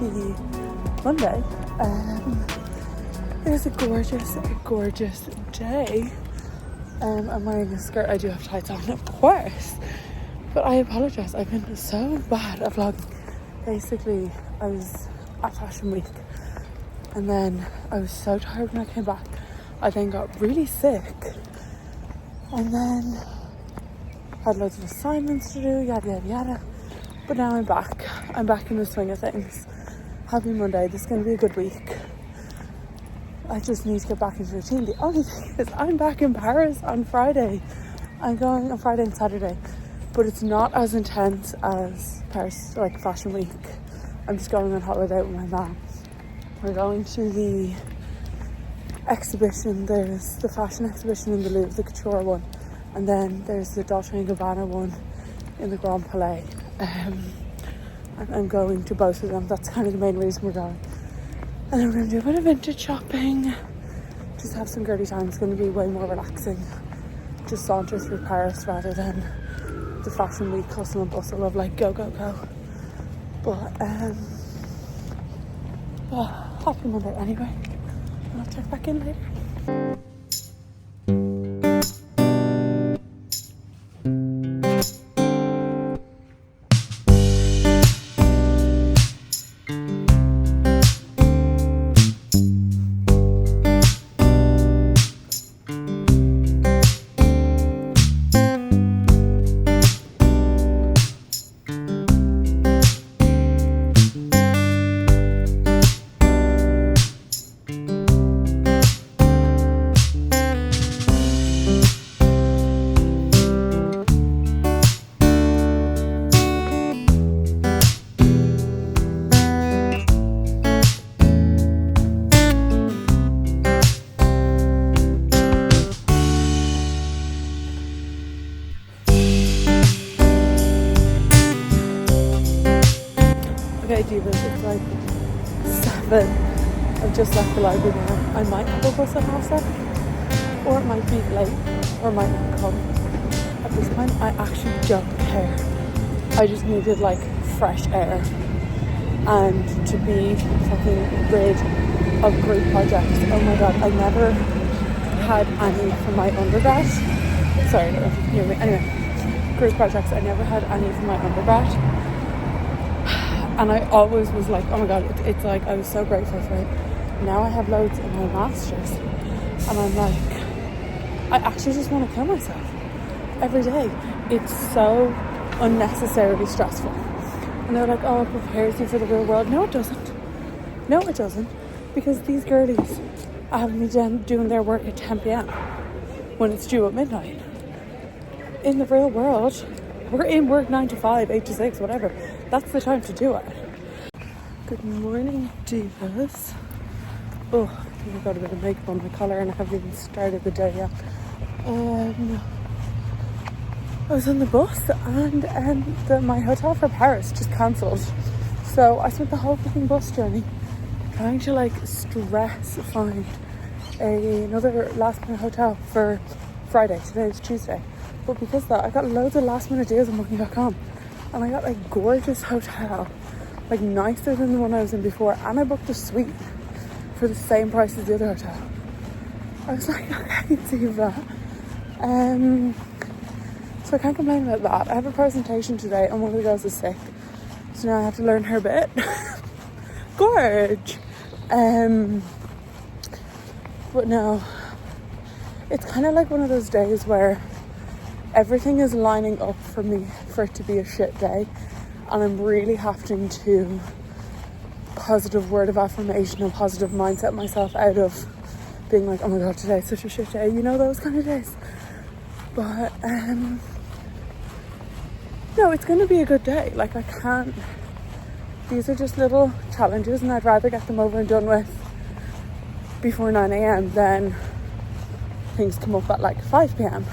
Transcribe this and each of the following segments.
happy Monday. It is a gorgeous day. I'm wearing a skirt. I do have tights on, of course, but I apologise, I've been so bad at vlogging. Basically, I was at Fashion Week and then I was so tired when I came back. I then got really sick and then had loads of assignments to do, yada. But now I'm back in the swing of things. Happy Monday. This is going to be a good week. I just need to get back into routine. The only thing is I'm back in Paris on Friday. I'm going on Friday and Saturday, but it's not as intense as Paris, like Fashion Week. I'm just going on holiday with my mom. We're going to the exhibition. There's the fashion exhibition in the Louvre, the couture one, and then there's the Dolce & Gabbana one in the Grand Palais. And I'm going to both of them. That's kind of the main reason we're going. And then we're going to do a bit of vintage shopping, just have some girly time. It's going to be way more relaxing, just saunter through Paris rather than the Fashion Week hustle and bustle of like go. But happy Monday anyway, and I'll check back in later. Okay, divas, it's like 7. I've just left the library now. I might have a bus at 7:30, or it might be late, or it might not come. At this point, I actually don't care. I just needed like fresh air and to be fucking rid of group projects. Oh my god, I never had any from my undergrad. Sorry, I don't know if you can hear me. Anyway, group projects, I never had any from my undergrad. And I always was like, oh my god, it's like, I was so grateful for it. Now I have loads in my masters. And I'm like, I actually just want to kill myself every day. It's so unnecessarily stressful. And they're like, oh, it prepares you for the real world. No, it doesn't. No, it doesn't. Because these girlies have me doing their work at 10 p.m. when it's due at midnight. In the real world, we're in work 9 to 5, 8 to 6, whatever. That's the time to do it. Good morning, divas. Oh, I've got a bit of makeup on my collar and I haven't even started the day yet. I was on the bus and my hotel for Paris just cancelled. So I spent the whole fucking bus journey trying to like stress find another last minute hotel for Friday. Today is Tuesday. But because of that, I got loads of last minute deals on booking.com. And I got a gorgeous hotel, like nicer than the one I was in before. And I booked a suite for the same price as the other hotel. I was like, okay, diva. So I can't complain about that. I have a presentation today and one of the girls is sick. So now I have to learn her bit. Gorge. But no, it's kind of like one of those days where everything is lining up for me for it to be a shit day, and I'm really having to positive word of affirmation and positive mindset myself out of being like, oh my god, today's such a shit day, you know, those kind of days. But no, it's going to be a good day. Like, I can't, these are just little challenges and I'd rather get them over and done with before 9 a.m. than things come up at like 5 p.m.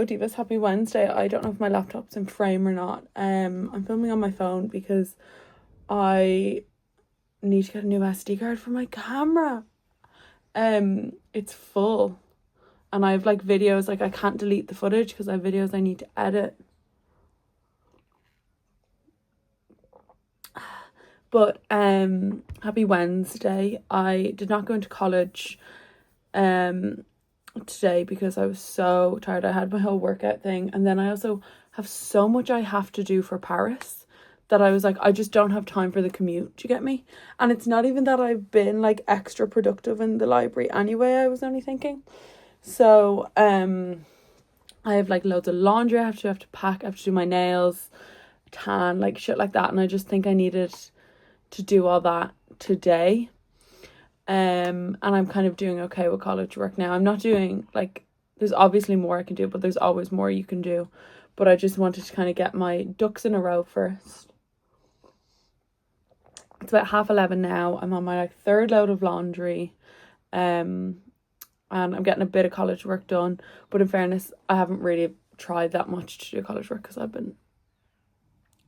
divas, happy Wednesday. I don't know if my laptop's in frame or not. I'm filming on my phone because I need to get a new SD card for my camera. It's full, and I have like videos, like I can't delete the footage because I have videos I need to edit. But happy Wednesday. I did not go into college today because I was so tired. I had my whole workout thing, and then I also have so much I have to do for Paris that I was like, I just don't have time for the commute. Do you get me? And it's not even that I've been like extra productive in the library anyway, I was only thinking. So I have like loads of laundry I have to pack, I have to do my nails, tan, like shit like that, and I just think I needed to do all that today. And I'm kind of doing okay with college work now. I'm not doing like, there's obviously more I can do, but there's always more you can do. But I just wanted to kind of get my ducks in a row first. It's about 11:30 now. I'm on my like third load of laundry. And I'm getting a bit of college work done. But in fairness, I haven't really tried that much to do college work because I've been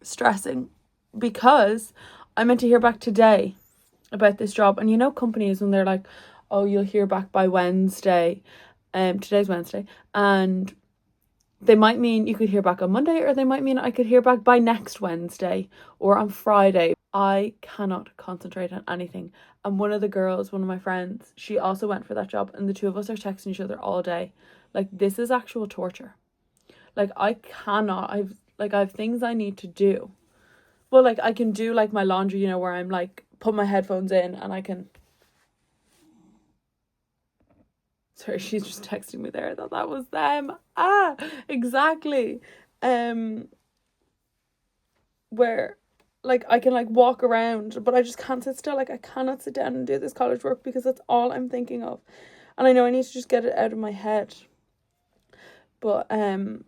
stressing. Because I meant to hear back today about this job, and you know companies when they're like, oh, you'll hear back by Wednesday, today's Wednesday, and they might mean you could hear back on Monday, or they might mean I could hear back by next Wednesday or on Friday. I cannot concentrate on anything. And one of my friends, she also went for that job, and the two of us are texting each other all day. Like, this is actual torture. Like, I have things I need to do. Well, like, I can do, like, my laundry, you know, where I'm, like, put my headphones in and I can... Sorry, she's just texting me there. I thought that was them. Ah, exactly. Where, like, I can, like, walk around, but I just can't sit still. Like, I cannot sit down and do this college work because that's all I'm thinking of. And I know I need to just get it out of my head. But, I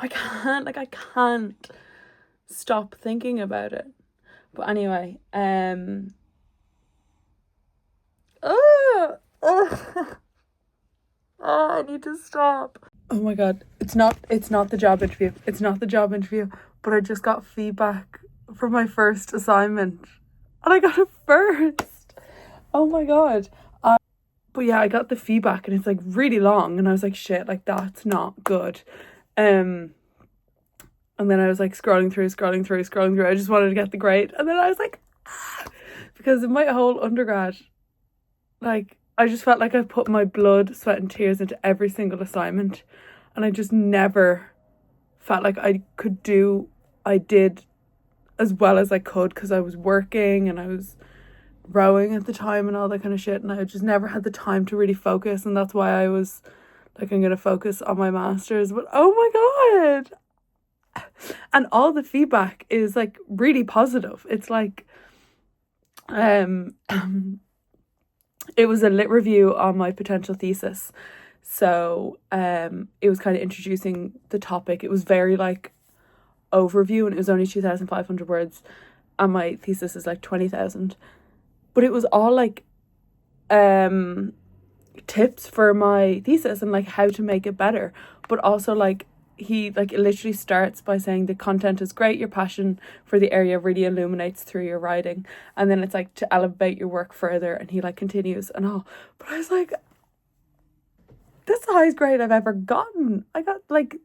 can't stop thinking about it. But anyway, I need to stop. Oh my god, it's not the job interview. It's not the job interview, but I just got feedback for my first assignment, and I got it first. Oh my god. But yeah, I got the feedback, and it's like really long, and I was like, shit, like that's not good. And then I was like scrolling through. I just wanted to get the grade. And then I was like, because in my whole undergrad, like, I just felt like I put my blood, sweat and tears into every single assignment. And I just never felt like I did as well as I could, because I was working and I was rowing at the time and all that kind of shit. And I just never had the time to really focus. And that's why I was like, I'm going to focus on my master's. But oh my God. And all the feedback is like really positive. It's like it was a lit review on my potential thesis, so it was kind of introducing the topic. It was very like overview, and it was only 2,500 words, and my thesis is like 20,000, but it was all like tips for my thesis and like how to make it better. But also like he like it literally starts by saying the content is great, your passion for the area really illuminates through your writing, and then it's like to elevate your work further, and he like continues and all. But I was like, this is the highest grade I've ever gotten. I got like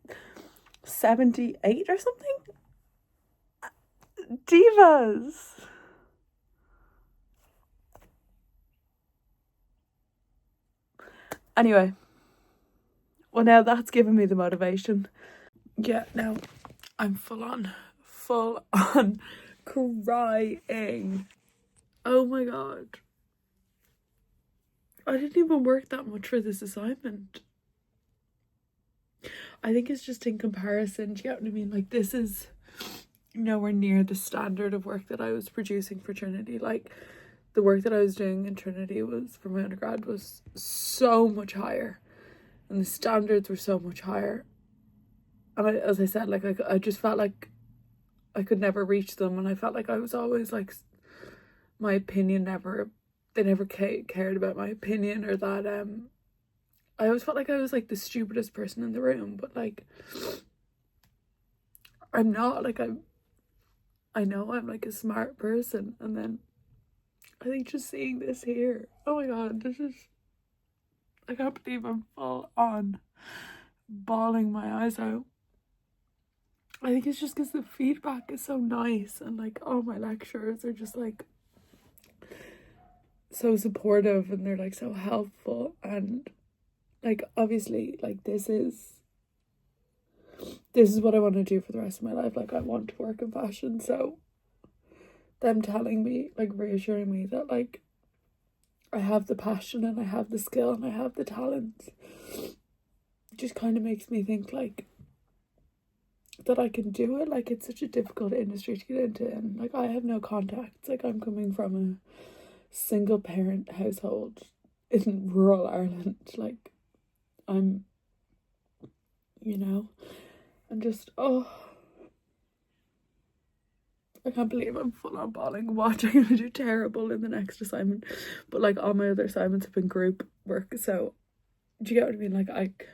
78 or something. Divas. Anyway, well, now that's given me the motivation. Yeah, now I'm full on crying. Oh my god. I didn't even work that much for this assignment. I think it's just in comparison, do you get what I mean? Like, this is nowhere near the standard of work that I was producing for Trinity. Like, the work that I was doing in Trinity was, for my undergrad, was so much higher. And the standards were so much higher. And as I said, like, I just felt like I could never reach them. And I felt like I was always, like, my opinion they never cared about my opinion, or that I always felt like I was like the stupidest person in the room, but like I'm not. Like I know I'm like a smart person, and then I think just seeing this here, oh my god, this is, I can't believe I'm full on bawling my eyes out. I think it's just because the feedback is so nice, and like all my lecturers are just like so supportive, and they're like so helpful, and like obviously like this is what I want to do for the rest of my life. Like I want to work in fashion, so them telling me, like reassuring me that like I have the passion and I have the skill and I have the talent, just kind of makes me think like that I can do it. Like it's such a difficult industry to get into, and like I have no contacts. Like I'm coming from a single parent household in rural Ireland. Like I'm, you know, I'm just, oh, I can't believe I'm full on bawling. What, I'm gonna do terrible in the next assignment, but like all my other assignments have been group work, so do you get what I mean? Like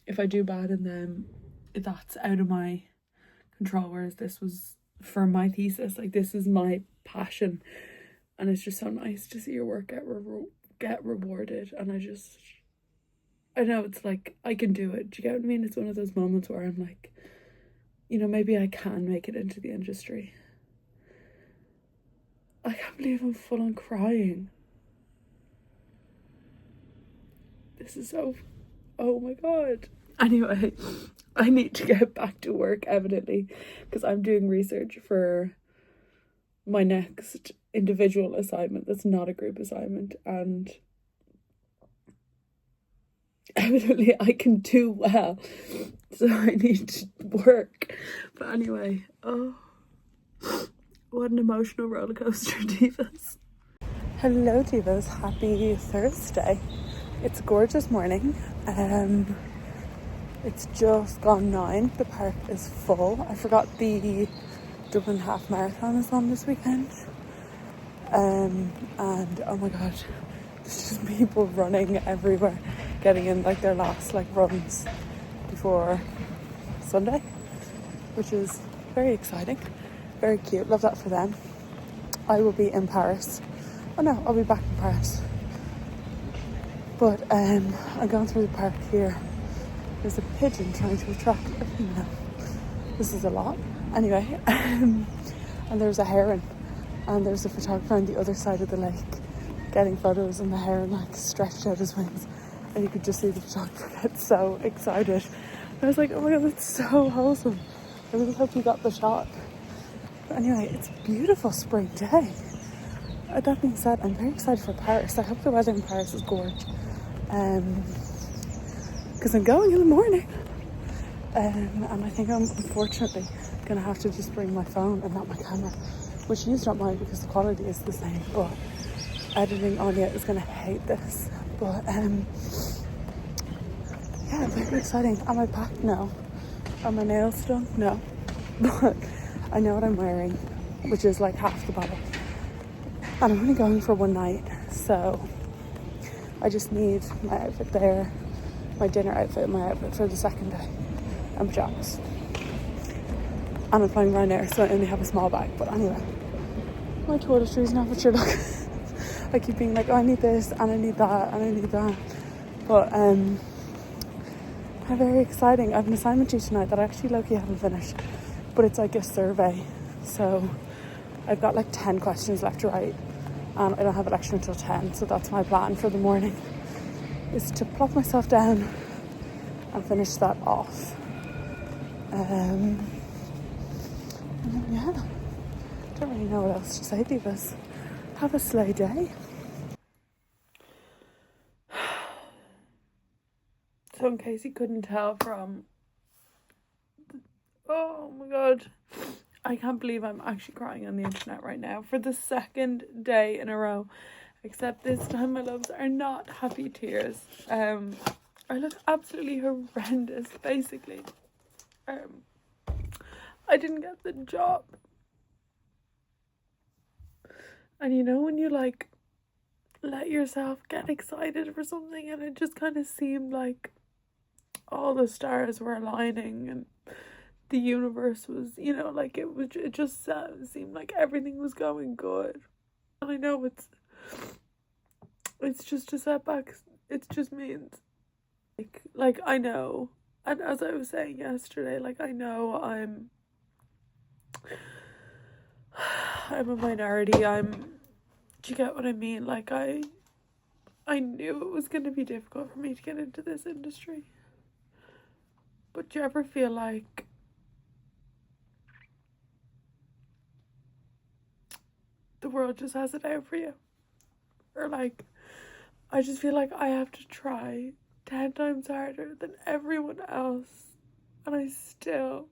if I do bad in them, that's out of my control, whereas this was for my thesis. Like this is my passion, and it's just so nice to see your work get rewarded. And I know it's like I can do it. Do you get what I mean? It's one of those moments where I'm like, you know, maybe I can make it into the industry. I can't believe I'm full on crying. This is so, oh my god. Anyway, I need to get back to work evidently, because I'm doing research for my next individual assignment that's not a group assignment, and evidently I can do well, so I need to work. But anyway, oh, what an emotional roller coaster, divas. Hello divas, happy Thursday. It's a gorgeous morning. It's just gone 9. The park is full. I forgot the Dublin half marathon is on this weekend. And oh my god, there's just people running everywhere, getting in like their last like runs before Sunday, which is very exciting, very cute. Love that for them. I will be in Paris. Oh no, I'll be back in Paris. But I'm going through the park here. There's a pigeon trying to attract a female. This is a lot. Anyway, and there's a heron, and there's a photographer on the other side of the lake getting photos, and the heron like stretched out his wings, and you could just see the photographer get so excited. I was like, oh my god, that's so wholesome. I really hope you got the shot. But anyway, it's a beautiful spring day. That being said, I'm very excited for Paris. I hope the weather in Paris is gorgeous. Because I'm going in the morning. And I think I'm unfortunately going to have to just bring my phone and not my camera, which you don't mind because the quality is the same, but editing audio is going to hate this. But yeah, very exciting. Am I packed? No. Are my nails done? No. But I know what I'm wearing, which is like half the battle. And I'm only going for one night, so I just need my outfit there, my dinner outfit, my outfit for the second day, and pajamas. And I'm flying Ryanair, so I only have a small bag. But anyway, my toiletries now, but you're like, I keep being like, oh, I need this, and I need that, and I need that. But very exciting. I have an assignment due tonight that I actually low-key haven't finished, but it's like a survey. So I've got like 10 questions left to write, and I don't have a lecture until 10, so that's my plan for the morning, is to plop myself down and finish that off. And yeah, don't really know what else to say, divas. Have a slow day. So in case you couldn't tell from, oh my god, I can't believe I'm actually crying on the internet right now for the second day in a row, except this time my loves are not happy tears. I look absolutely horrendous. Basically, I didn't get the job, and you know when you like let yourself get excited for something, and it just kind of seemed like all the stars were aligning and the universe was, like it just seemed like everything was going good. And I know it's just a setback. It just means like I know, and as I was saying yesterday, like I know I'm a minority. Do you get what I mean? Like I knew it was going to be difficult for me to get into this industry. But do you ever feel like the world just has it out for you? Or like, I just feel like I have to try 10 times harder than everyone else, and I still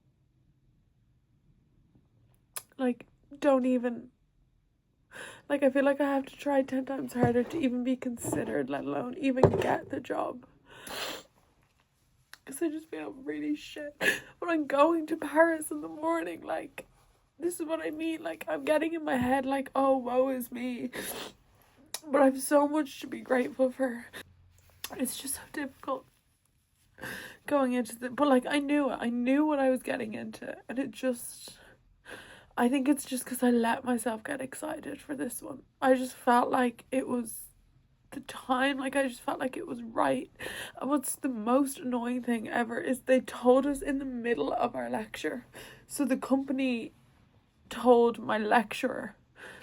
don't even, I feel like I have to try 10 times harder to even be considered, let alone even get the job. Because I just feel really shit when I'm going to Paris in the morning. This is what I mean. I'm getting in my head oh, woe is me. But I have so much to be grateful for. It's just so difficult going into but I knew it. I knew what I was getting into, and I think it's just because I let myself get excited for this one. I just felt like it was the time, I just felt like it was right. And what's the most annoying thing ever is they told us in the middle of our lecture. So the company told my lecturer.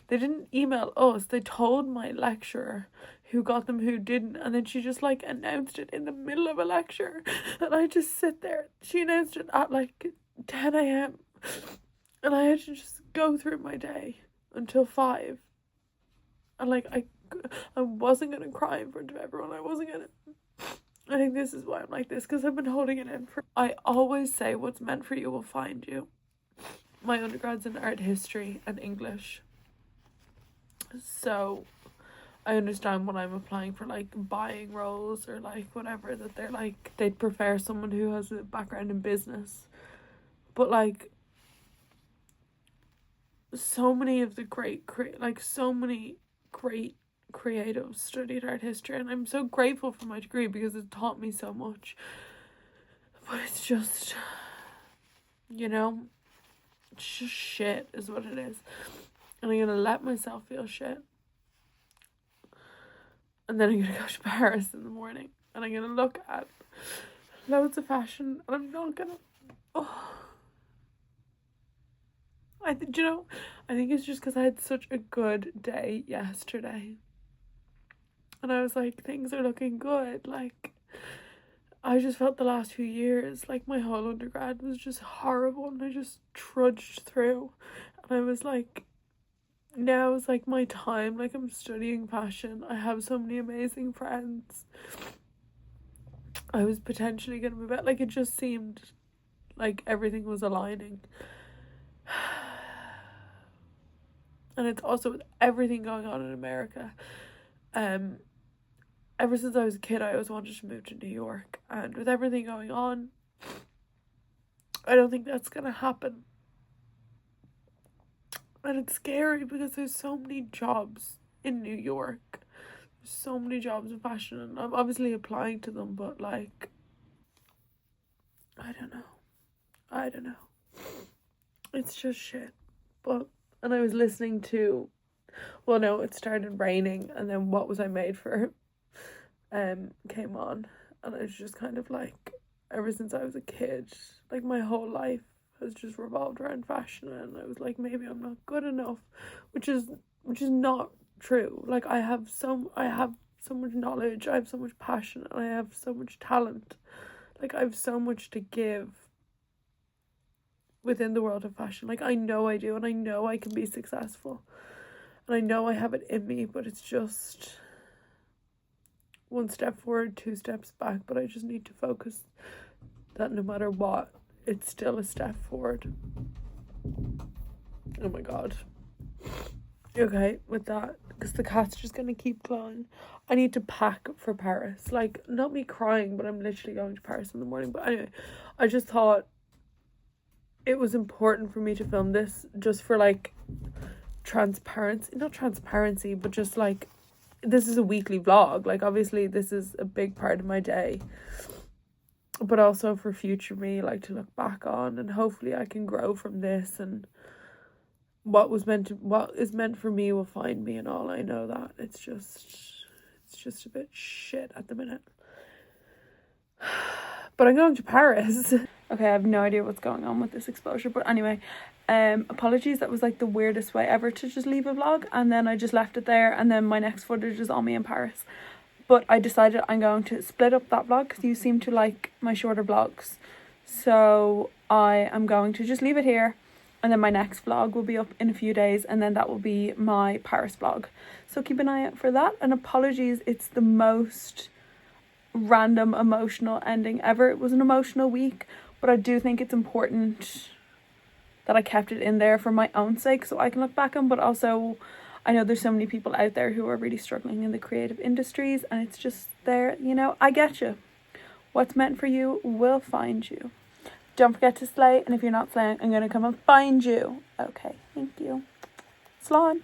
They didn't email us, they told my lecturer who got them, who didn't, and then she just announced it in the middle of a lecture, and I just sit there. She announced it at 10 a.m. and I had to just go through my day until 5, and I wasn't gonna cry in front of everyone. I think this is why I'm like this, because I've been holding it in for. I always say what's meant for you will find you. My undergrad's in art history and English, so I understand when I'm applying for buying roles or whatever, that they're they'd prefer someone who has a background in business. But so many of the great creatives studied art history, and I'm so grateful for my degree because it taught me so much. But it's just, it's just shit is what it is. And I'm gonna let myself feel shit. And then I'm gonna go to Paris in the morning, and I'm gonna look at loads of fashion, and I'm not gonna, I think it's just because I had such a good day yesterday. And I was like, things are looking good. I just felt the last few years, my whole undergrad was just horrible, and I just trudged through. And I was like, now is my time. I'm studying fashion. I have so many amazing friends. I was potentially gonna move out. It just seemed like everything was aligning. And it's also with everything going on in America. Ever since I was a kid, I always wanted to move to New York. And with everything going on, I don't think that's gonna happen. And it's scary because there's so many jobs in New York. There's so many jobs in fashion, and I'm obviously applying to them, but I don't know. It's just shit. And I was listening to, it started raining, and then What Was I Made For came on, and I was just kind of ever since I was a kid, my whole life has just revolved around fashion, and I was maybe I'm not good enough, which is not true. I have so much knowledge, I have so much passion, and I have so much talent. I have so much to give within the world of fashion. I know I do, and I know I can be successful, and I know I have it in me, but it's just one step forward, 2 steps back. But I just need to focus that no matter what, it's still a step forward. Oh my god. Okay, with that, because the cat's just gonna keep clawing, I need to pack for Paris. Not me crying, but I'm literally going to Paris in the morning. But anyway, I just thought it was important for me to film this, just for transparency, not transparency, but just this is a weekly vlog. Like, obviously this is a big part of my day, but also for future me, like, to look back on, and hopefully I can grow from this, and what is meant for me will find me, and all. I know that it's just a bit shit at the minute. But I'm going to Paris. Okay, I have no idea what's going on with this exposure, but anyway, apologies, that was like the weirdest way ever to just leave a vlog, and then I just left it there, and then my next footage is all me in Paris. But I decided I'm going to split up that vlog because you seem to like my shorter vlogs, so I am going to just leave it here, and then my next vlog will be up in a few days, and then that will be my Paris vlog, so keep an eye out for that. And apologies, it's the most random emotional ending ever. It was an emotional week, but I do think it's important that I kept it in there for my own sake, so I can look back on, but also I know there's so many people out there who are really struggling in the creative industries, and it's just there, you know. I get you. What's meant for you will find you. Don't forget to slay, and if you're not slaying, I'm going to come and find you. Okay, thank you. Slán.